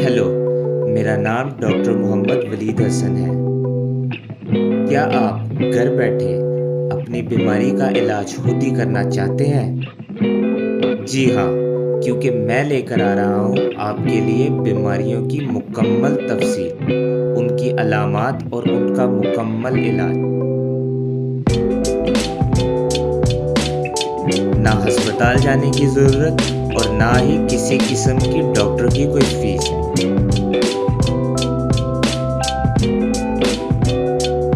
Hello, मेरा नाम doctor Mohammad Waleed Hasan है। क्या आप घर बैठे अपनी बीमारी का इलाज खुद ही करना चाहते हैं? जी हाँ, क्योंकि मैं लेकर आ रहा हूँ आपके लिए बीमारियों की मुकम्मल तफसील, उनकी अलामात और उनका मुकम्मल इलाज। ना अस्पताल जाने की ज़रूरत और ना ही किसी किस्म की डॉक्टर की कोई फीस।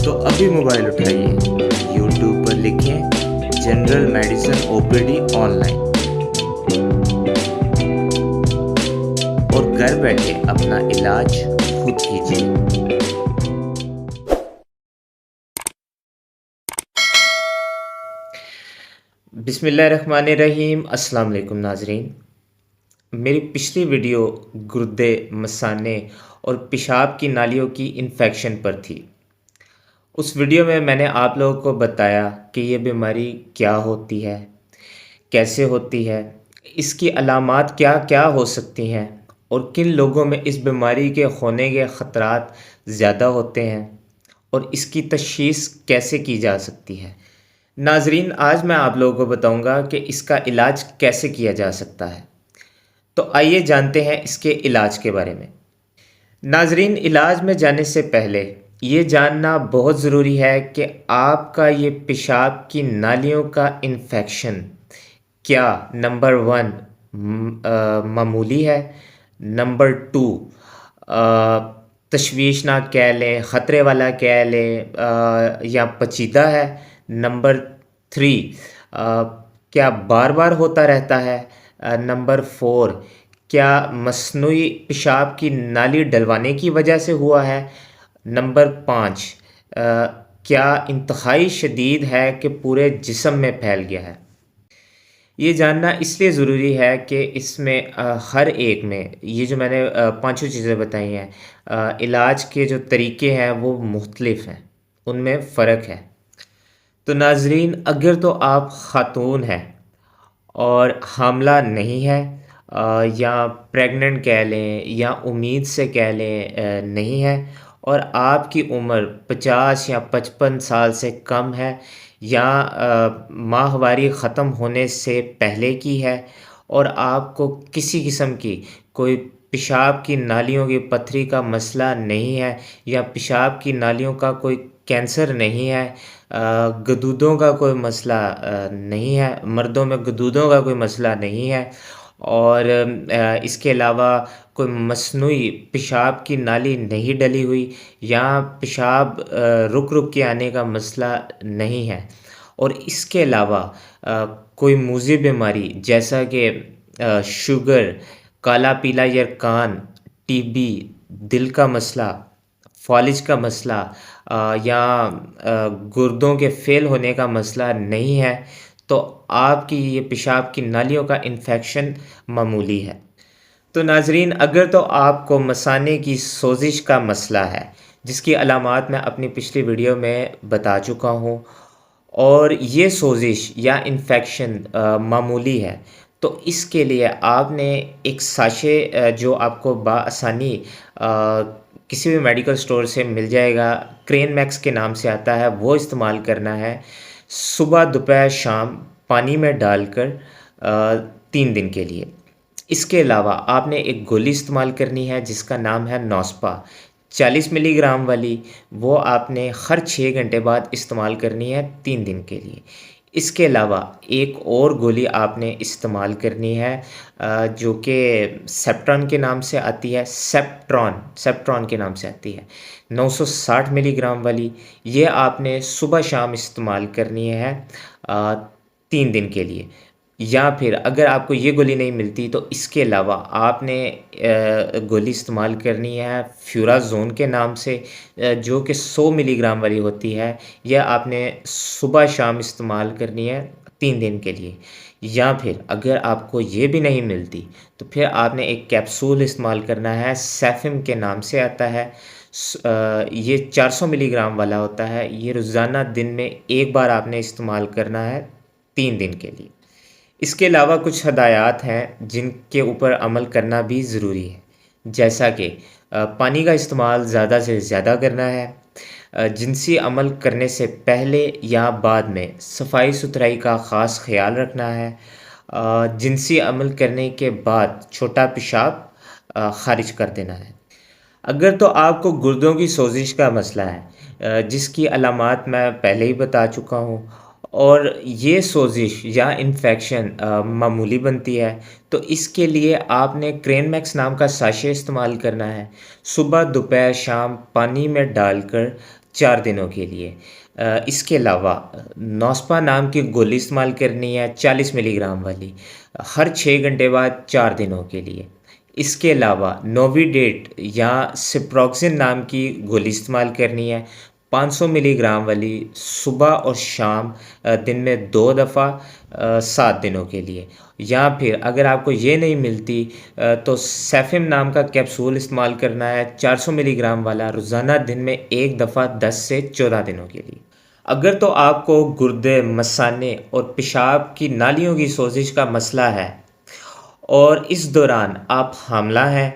तो अभी मोबाइल उठाइए, यूट्यूब पर लिखें जनरल मेडिसिन ओपीडी ऑनलाइन और घर बैठे अपना इलाज खुद कीजिए। बिस्मिल्लाहिर्रहमानिर्रहीम। अस्सलाम वालेकुम नाजरीन। मेरी पिछली वीडियो गुर्दे, मसाने और पेशाब की नालियों की इन्फेक्शन पर थी। उस वीडियो में मैंने आप लोगों को बताया कि ये बीमारी क्या होती है, कैसे होती है, इसकी अलामात क्या क्या हो सकती हैं और किन लोगों में इस बीमारी के होने के ख़तरात ज़्यादा होते हैं और इसकी तशख़ीस कैसे की जा सकती है। नाजरीन, आज मैं आप लोगों को बताऊंगा कि इसका इलाज कैसे किया जा सकता है। तो आइए जानते हैं इसके इलाज के बारे में। नाजरीन, इलाज में जाने से पहले ये जानना बहुत ज़रूरी है कि आपका ये पेशाब की नालियों का इन्फेक्शन क्या नंबर वन मामूली है, नंबर टू तशवीशनाक कह लें, ख़तरे वाला कह लें, या पचीदा है, नंबर थ्री क्या बार बार होता रहता है, नंबर फोर क्या मसनूई पेशाब की नाली डलवाने की वजह से हुआ है, नंबर पाँच क्या इंतहाई शदीद है कि पूरे जिस्म में फैल गया है। ये जानना इसलिए ज़रूरी है कि इसमें हर एक में ये जो मैंने पांचों चीज़ें बताई हैं, इलाज के जो तरीके हैं वो मुख्तलिफ हैं, उनमें फ़र्क है। तो नाजरीन, अगर तो आप ख़ातून हैं और हामला नहीं है, या प्रेग्नेंट कह लें या उम्मीद से कह लें नहीं है, और आपकी उम्र 50 या 55 साल से कम है, या माहवारी ख़त्म होने से पहले की है, और आपको किसी किस्म की कोई पेशाब की नालियों की पथरी का मसला नहीं है, या पेशाब की नालियों का कोई कैंसर नहीं है, गदूदों का कोई मसला नहीं है, मर्दों में गदूदों का कोई मसला नहीं है, और इसके अलावा कोई मसनूई पेशाब की नाली नहीं डली हुई, या पेशाब रुक रुक के आने का मसला नहीं है, और इसके अलावा कोई मूज़ी बीमारी जैसा कि शुगर, काला पीला यरकान, टीबी, दिल का मसला, फ़ालिज का मसला, या गुर्दों के फ़ेल होने का मसला नहीं है, तो आपकी ये पेशाब की नालियों का इन्फेक्शन मामूली है। तो नाज़रीन, अगर तो आपको मसाने की सोजिश का मसला है, जिसकी अलामात मैं अपनी पिछली वीडियो में बता चुका हूँ, और ये सोजिश या इन्फेक्शन मामूली है, तो इसके लिए आपने एक साशे जो आपको बआसानी किसी भी मेडिकल स्टोर से मिल जाएगा, क्रेन मैक्स के नाम से आता है, वो इस्तेमाल करना है। सुबह, दोपहर, शाम पानी में डालकर 3 दिन के लिए। इसके अलावा आपने एक गोली इस्तेमाल करनी है जिसका नाम है नौस्पा, 40 मिलीग्राम वाली। वो आपने हर 6 घंटे बाद इस्तेमाल करनी है 3 दिन के लिए। इसके अलावा एक और गोली आपने इस्तेमाल करनी है जो कि सेप्ट्रॉन के नाम से आती है, सेप्ट्रॉन के नाम से आती है, 960 मिलीग्राम वाली। ये आपने सुबह शाम इस्तेमाल करनी है 3 दिन के लिए। या फिर अगर आपको ये गोली नहीं मिलती तो इसके अलावा आपने गोली इस्तेमाल करनी है फ्यूराज़ोन के नाम से, जो कि 100 मिलीग्राम वाली होती है। यह आपने सुबह शाम इस्तेमाल करनी है 3 दिन के लिए। या फिर अगर आपको ये भी नहीं मिलती तो फिर आपने एक कैप्सूल इस्तेमाल करना है, सेफिम के नाम से आता है। ये 400 मिलीग्राम वाला होता है। ये रोज़ाना दिन में एक बार आपने इस्तेमाल करना है 3 दिन के लिए। इसके अलावा कुछ हदायत हैं जिनके ऊपर अमल करना भी ज़रूरी है। जैसा कि पानी का इस्तेमाल ज़्यादा से ज़्यादा करना है, जिनसी अमल करने से पहले या बाद में सफाई सुथराई का ख़ास ख्याल रखना है, जिनसी अमल करने के बाद छोटा पेशाब खारिज कर देना है। अगर तो आपको गुर्दों की सोजिश का मसला है, जिसकी अलामात मैं पहले ही बता चुका हूँ, और ये सोजिश या इन्फेक्शन मामूली बनती है, तो इसके लिए आपने क्रेनमैक्स नाम का साशे इस्तेमाल करना है, सुबह दोपहर शाम पानी में डालकर 4 दिनों के लिए। इसके अलावा नौस्पा नाम की गोली इस्तेमाल करनी है 40 मिलीग्राम वाली, हर 6 घंटे बाद 4 दिनों के लिए। इसके अलावा नोविडेट या सिप्रोक्सिन नाम की गोली इस्तेमाल करनी है 500 मिलीग्राम वाली, सुबह और शाम दिन में 2 दफ़ा 7 दिनों के लिए। या फिर अगर आपको ये नहीं मिलती तो सेफिम नाम का कैप्सूल इस्तेमाल करना है 400 मिलीग्राम वाला, रोज़ाना दिन में 1 दफ़ा 10 से 14 दिनों के लिए। अगर तो आपको गुर्दे, मसाने और पेशाब की नालियों की सोजिश का मसला है और इस दौरान आप हामला हैं,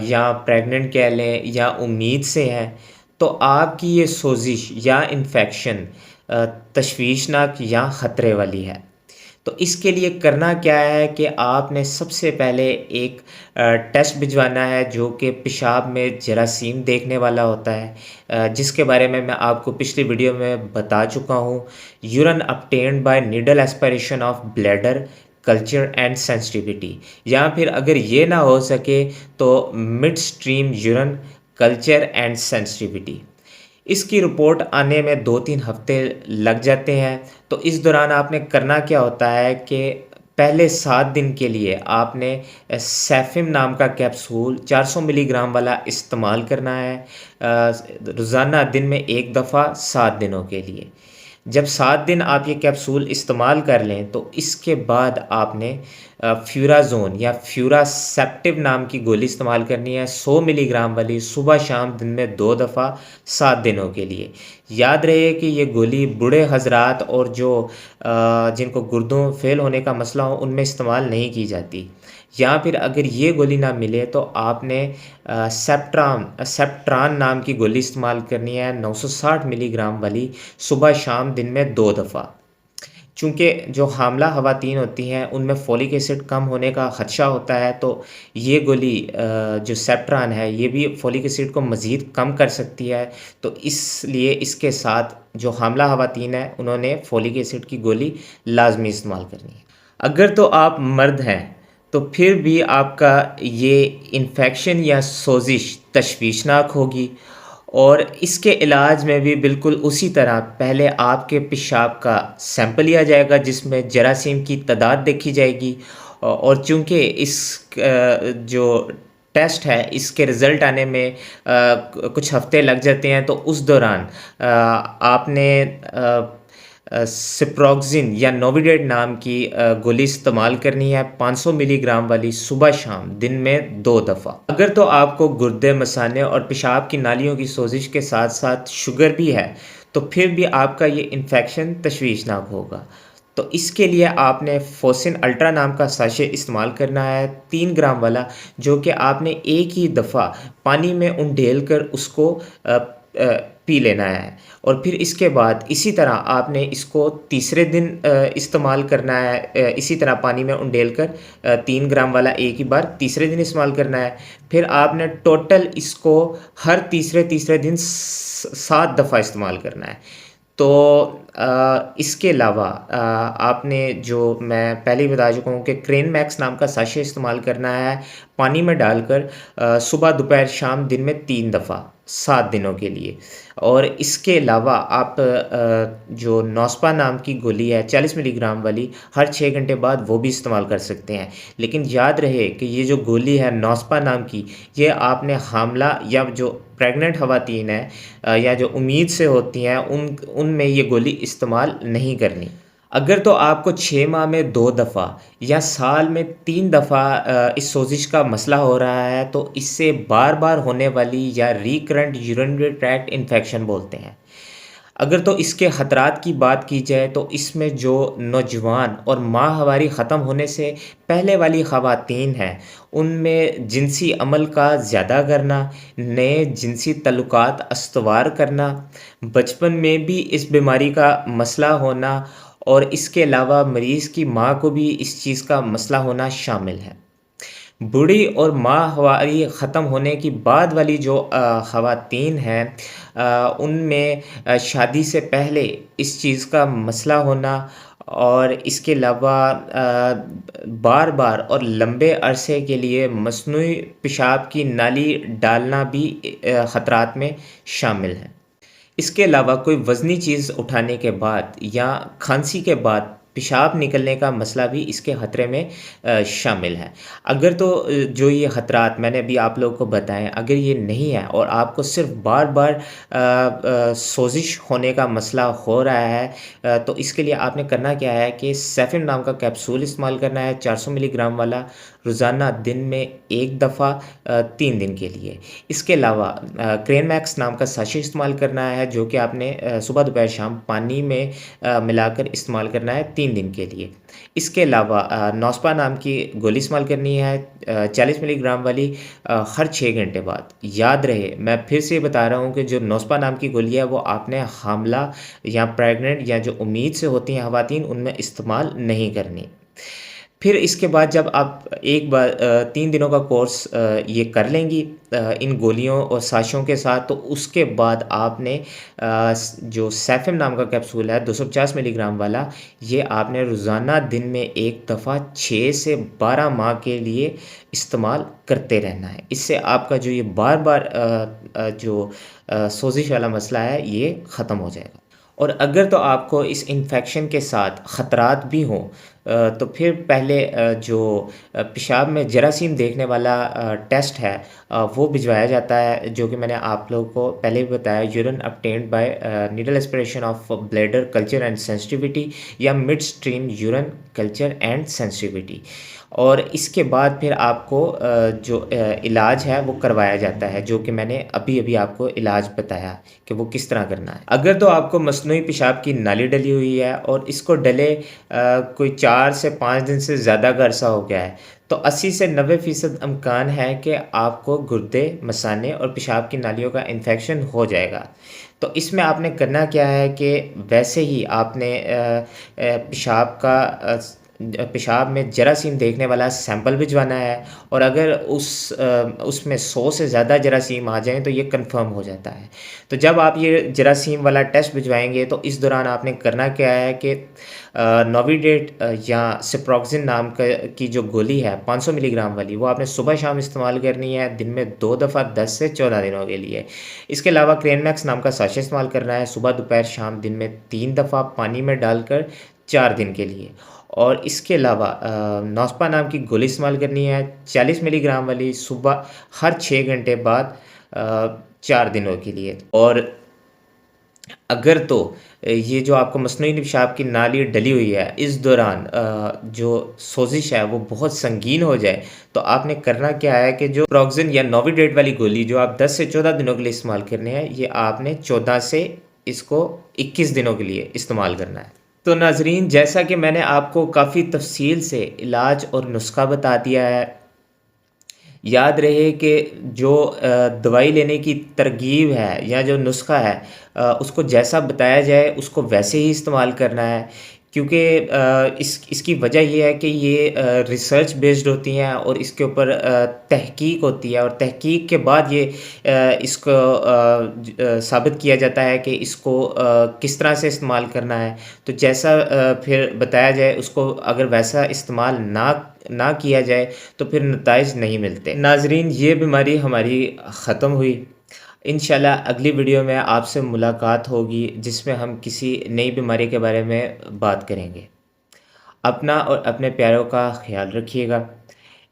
या प्रेग्नेंट कह लें या उम्मीद से हैं, तो आपकी ये सोजिश या इन्फेक्शन तशवीशनाक या ख़तरे वाली है। तो इसके लिए करना क्या है कि आपने सबसे पहले एक टेस्ट भिजवाना है जो कि पेशाब में जरासीम देखने वाला होता है, जिसके बारे में मैं आपको पिछली वीडियो में बता चुका हूँ। Urine obtained by needle aspiration of bladder culture and sensitivity, या फिर अगर ये ना हो सके तो mid stream urine culture and sensitivity. इसकी रिपोर्ट आने में 2-3 हफ्ते लग जाते हैं। तो इस दौरान आपने करना क्या होता है कि पहले 7 दिन के लिए आपने सेफिम नाम का कैप्सूल 400 मिलीग्राम वाला इस्तेमाल करना है, रोज़ाना दिन में 1 दफ़ा 7 दिनों के लिए। जब 7 दिन आप ये कैप्सूल इस्तेमाल कर लें तो इसके बाद आपने फ्यूराज़ोन या फ्यूरासेप्टिव नाम की गोली इस्तेमाल करनी है 100 मिलीग्राम वाली, सुबह शाम दिन में 2 दफ़ा 7 दिनों के लिए। याद रहे कि ये गोली बूढ़े हजरात और जो जिनको गुर्दों फेल होने का मसला हो उनमें इस्तेमाल नहीं की जाती। या फिर अगर ये गोली ना मिले तो आपने सेप्ट्रान नाम की गोली इस्तेमाल करनी है 960 मिलीग्राम वाली, सुबह शाम दिन में 2 दफ़ा। चूँकि जो हामला ख़वातीन होती हैं उनमें फोलिक एसिड कम होने का ख़दशा होता है, तो ये गोली जो सेप्ट्रान है ये भी फोलिक एसिड को मज़ीद कम कर सकती है। तो इसलिए इसके साथ जो हामला ख़वातीन हैं उन्होंने फोलिक एसिड की गोली लाजमी इस्तेमाल करनी है। अगर तो आप मर्द हैं तो फिर भी आपका ये इन्फेक्शन या सोजिश तशवीशनाक होगी, और इसके इलाज में भी बिल्कुल उसी तरह पहले आपके पेशाब का सैंपल लिया जाएगा जिसमें जरासीम की तादाद देखी जाएगी, और चूँकि इस जो टेस्ट है इसके रिज़ल्ट आने में कुछ हफ़्ते लग जाते हैं, तो उस दौरान आपने सिप्रोक्सिन या नोविडेट नाम की गोली इस्तेमाल करनी है 500 मिलीग्राम वाली, सुबह शाम दिन में 2 दफ़ा। अगर तो आपको गुर्दे, मसाने और पेशाब की नालियों की सोजिश के साथ साथ शुगर भी है तो फिर भी आपका ये इन्फेक्शन तशवीशनाक होगा। तो इसके लिए आपने फोसिन अल्ट्रा नाम का साशे इस्तेमाल करना है 3 ग्राम वाला, जो कि आपने एक ही दफ़ा पानी में उंडेल कर उसको पी लेना है, और फिर इसके बाद इसी तरह आपने इसको तीसरे दिन इस्तेमाल करना है, इसी तरह पानी में उंडेल कर 3 ग्राम वाला एक ही बार तीसरे दिन इस्तेमाल करना है। फिर आपने टोटल इसको हर तीसरे दिन 7 दफ़ा इस्तेमाल करना है। तो इसके अलावा आपने जो मैं पहले ही बता चुका हूँ कि क्रेनमैक्स नाम का साशे इस्तेमाल करना है पानी में डालकर, सुबह दोपहर शाम दिन में 3 दफ़ा 7 दिनों के लिए। और इसके अलावा आप जो नौस्पा नाम की गोली है 40 मिलीग्राम वाली, हर 6 घंटे बाद वो भी इस्तेमाल कर सकते हैं। लेकिन याद रहे कि ये जो गोली है नौस्पा नाम की, ये आपने हामला या जो प्रेग्नेंट ख़वातीन हैं या जो उम्मीद से होती हैं उनमें ये गोली इस्तेमाल नहीं करनी। अगर तो आपको 6 माह में 2 दफ़ा या साल में 3 दफ़ा इस सोजिश का मसला हो रहा है तो इससे बार बार होने वाली या रिकरेंट यूरिनरी ट्रैक्ट इन्फेक्शन बोलते हैं। अगर तो इसके ख़तरात की बात की जाए तो इसमें जो नौजवान और माहवारी ख़त्म होने से पहले वाली ख़वातीन हैं, उनमें जिनसी अमल का ज़्यादा करना, नए जिनसी तल्लुकात अस्तवार करना, बचपन में भी इस बीमारी का मसला होना और इसके अलावा मरीज़ की माँ को भी इस चीज़ का मसला होना शामिल है। बूढ़ी और माहवारी ख़त्म होने की बाद वाली जो ख़वातीन हैं, उनमें शादी से पहले इस चीज़ का मसला होना और इसके अलावा बार-बार और लंबे अरसे के लिए मस्नूई पेशाब की नाली डालना भी ख़तरात में शामिल है। इसके अलावा कोई वज़नी चीज़ उठाने के बाद या खाँसी के बाद पेशाब निकलने का मसला भी इसके ख़तरे में शामिल है। अगर तो जो ये ख़तरात मैंने अभी आप लोगों को बताएँ, अगर ये नहीं है और आपको सिर्फ़ बार-बार सोज़िश होने का मसला हो रहा है, तो इसके लिए आपने करना क्या है कि सेफिन नाम का कैप्सूल इस्तेमाल करना है 400 मिलीग्राम वाला, रोज़ाना दिन में 1 दफ़ा 3 दिन के लिए। इसके अलावा क्रेनमैक्स नाम का साशे इस्तेमाल करना है, जो कि आपने सुबह, दोपहर, शाम पानी में मिलाकर इस्तेमाल करना है 3 दिन के लिए। इसके अलावा नौस्पा नाम की गोली इस्तेमाल करनी है 40 मिलीग्राम वाली हर 6 घंटे बाद। याद रहे, मैं फिर से बता रहा हूँ कि जो नौस्पा नाम की गोली है वो आपने हामिला या प्रेग्नेंट या जो उम्मीद से होती हैं ख़वातीन, उनमें इस्तेमाल नहीं करनी। फिर इसके बाद जब आप एक बार 3 दिनों का कोर्स ये कर लेंगी इन गोलियों और साशों के साथ, तो उसके बाद आपने जो सेफिम नाम का कैप्सूल है 250 मिलीग्राम वाला, ये आपने रोज़ाना दिन में 1 दफ़ा 6 से 12 माह के लिए इस्तेमाल करते रहना है। इससे आपका जो ये बार-बार जो सोज़िश वाला मसला है, ये ख़त्म हो जाएगा। और अगर तो आपको इस इन्फेक्शन के साथ ख़तरात भी हों, तो फिर पहले जो पेशाब में जरासीम देखने वाला टेस्ट है, वो भिजवाया जाता है, जो कि मैंने आप लोगों को पहले भी बताया, urine obtained by needle aspiration of bladder culture and sensitivity या mid stream urine culture and sensitivity. और इसके बाद फिर आपको जो इलाज है वो करवाया जाता है, जो कि मैंने अभी-अभी आपको इलाज बताया कि वो किस तरह करना है। अगर तो आपको मस्नूई पेशाब की नाली डली हुई है और इसको डले कोई 4 से 5 दिन से ज़्यादा का अरसा हो गया है, तो 80 से 90% इम्कान है कि आपको गुर्दे, मसाने और पेशाब की नालियों का इन्फेक्शन हो जाएगा। तो इसमें आपने करना क्या है कि वैसे ही आपने पेशाब में जरासीम देखने वाला सैंपल भिजवाना है, और अगर उसमें 100 से ज़्यादा जरासीम आ जाएँ तो ये कंफर्म हो जाता है। तो जब आप ये जरासीम वाला टेस्ट भिजवाएँगे, तो इस दौरान आपने करना क्या है कि नोविडेट या सिप्रोक्सिन नाम की जो गोली है 500 मिलीग्राम वाली, वो आपने सुबह शाम इस्तेमाल करनी है, दिन में 2 दफ़ा 10 से 14 दिनों के लिए। इसके अलावा क्रेनमैक्स नाम का साशे इस्तेमाल करना है, सुबह, दोपहर, शाम दिन में 3 दफ़ा पानी में डालकर 4 दिन के लिए। और इसके अलावा नौस्पा नाम की गोली इस्तेमाल करनी है 40 मिलीग्राम वाली, सुबह हर 6 घंटे बाद 4 दिनों के लिए। और अगर तो ये जो आपको मस्नूई पेशाब की नाली डली हुई है, इस दौरान जो सोज़िश है वो बहुत संगीन हो जाए, तो आपने करना क्या है कि जो प्रोक्सिन या नोविडेट वाली गोली जो आप 10 से 14 दिनों के लिए इस्तेमाल करने हैं, ये आपने 14 से इसको 21 दिनों के लिए इस्तेमाल करना है। तो नाज़रीन, जैसा कि मैंने आपको काफ़ी तफ़सील से इलाज और नुस्ख़ा बता दिया है, याद रहे कि जो दवाई लेने की तरकीब है या जो नुस्ख़ा है, उसको जैसा बताया जाए उसको वैसे ही इस्तेमाल करना है, क्योंकि इसकी वजह ये है कि ये रिसर्च बेस्ड होती हैं और इसके ऊपर तहकीक होती है, और तहकीक के बाद ये इसको साबित किया जाता है कि इसको किस तरह से इस्तेमाल करना है। तो जैसा फिर बताया जाए, उसको अगर वैसा इस्तेमाल ना किया जाए तो फिर नताइज नहीं मिलते। नाज़रीन, ये बीमारी हमारी ख़त्म हुई। इंशाल्लाह अगली वीडियो में आपसे मुलाकात होगी, जिसमें हम किसी नई बीमारी के बारे में बात करेंगे। अपना और अपने प्यारों का ख़्याल रखिएगा।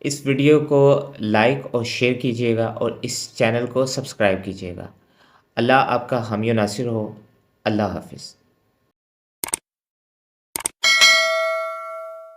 इस वीडियो को लाइक और शेयर कीजिएगा और इस चैनल को सब्सक्राइब कीजिएगा। अल्लाह आपका हामी नासिर हो। अल्लाह हाफ़िज़।